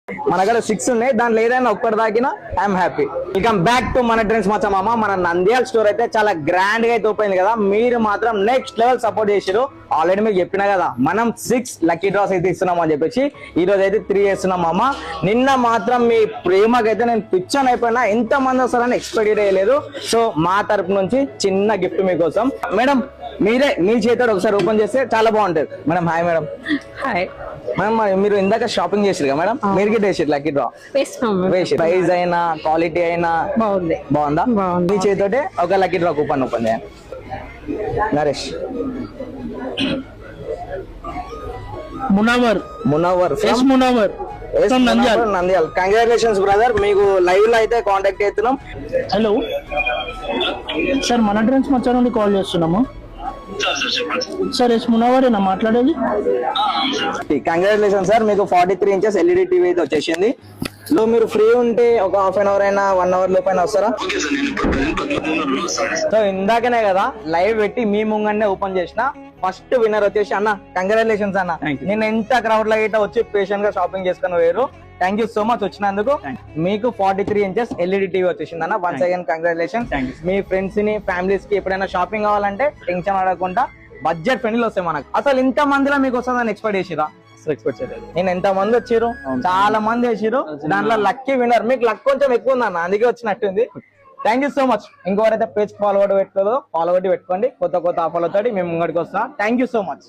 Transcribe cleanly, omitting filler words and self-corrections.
మన దగ్గర 6 ఉన్నాయి, దాంట్లో ఏదైనా ఒక్కటి తాకినా I'm happy. Welcome back to మన ట్రెండ్స్ మచ్చా మామ. మన నంద్యాల స్టోర్ అయితే చాలా గ్రాండ్ గా అయితే ఓపెన్ కదా, మీరు మాత్రం నెక్స్ట్ లెవెల్ సపోర్ట్ చేసారు. ఆల్రెడీ మీకు చెప్పినా కదా, మనం 6 లక్కీ డ్రాస్ అయితే ఇస్తున్నాం అని చెప్పేసి ఈ రోజు అయితే 3 చేస్తున్నాం మామ. నిన్న మాత్రం మీ ప్రేమకైతే నేను పిచ్చన్ అయిపోయినా, ఎంత మంది వస్తారని ఎక్స్పెక్ట్ చేయలేదు. సో మా తరపు నుంచి చిన్న గిఫ్ట్ మీకోసం. మేడం మీరే మీ చేతితో ఒకసారి ఓపెన్ చేస్తే చాలా బాగుంటది. Madam hi. Madam hi madam, మీరు ఇందాక షాపింగ్ చేసారు కదా మేడం, మీరు గిట్ వేసారు లక్కీ డ్రా వేసి, ప్రైస్ అయినా క్వాలిటీ అయినా బాగుందా? మీ చేతితోటే ఒక లక్కీ డ్రా కూపన్ ఓపెన్ చేయండి. నరేష్ మునవర్ నంద్యాల. కంగ్రాచులేషన్స్ బ్రదర్, మీకు లైవ్ లో అయితే కాంటాక్ట్ అవుతున్నాం. హలో సార్, మన ట్రెండ్స్ మచ్చా నుండి కాల్ చేస్తున్నాము సార్. ఎస్ మునవరేనా మాట్లాడేది? కంగ్రాచులేషన్ సార్, మీకు 43 ఇంచెస్ ఎల్ఈడి టీవీ అయితే వచ్చేసింది. లో మీరు ఫ్రీ ఉంటే ఒక హాఫ్ అన్ అవర్ అయినా 1 అవర్ లోపైన వస్తారా? సో ఇందాకనే కదా లైవ్ పెట్టి మీ ముంగనే ఓపెన్ చేసిన ఫస్ట్ విన్నర్ వచ్చేసి అన్న. కంగ్రాచులేషన్స్ అన్న, నేను ఎంత క్రౌడ్ లో అయితే వచ్చి పేషెంట్ గా షాపింగ్ చేసుకుని వేరు. థ్యాంక్ యూ సో మచ్ వచ్చినందుకు. మీకు 43 ఇంచెస్ ఎల్ఈడి టీవీ వచ్చేసింది అన్న. Once again congratulations. మీ ఫ్రెండ్స్ ని ఫ్యామిలీస్ కి ఎప్పుడైనా షాపింగ్ కావాలంటే టెన్షన్ పడకుండా బడ్జెట్ ఫ్రెండ్లీ వస్తాయి మనకు. అసలు ఇంత మందిలో మీకు వస్తుందని ఎక్స్పెక్ట్ చేసిరా? ఎక్స్పెక్ట్ చేయలేదు. నేను ఎంత మంది వచ్చారు, చాలా మంది వచ్చారు, దాంట్లో లక్కీ విన్నర్. మీకు లక్ కొంచెం ఎక్కువ ఉందన్న, అందుకే వచ్చినట్టుంది. Thank you so much. ఇంకోవరైతే పేజ్ ఫాలో పెట్టుకోదు, ఫాలో పెట్టుకోండి. కొత్త ఆఫర్లతో మేము ముంగడికి వస్తాం. Thank you so much.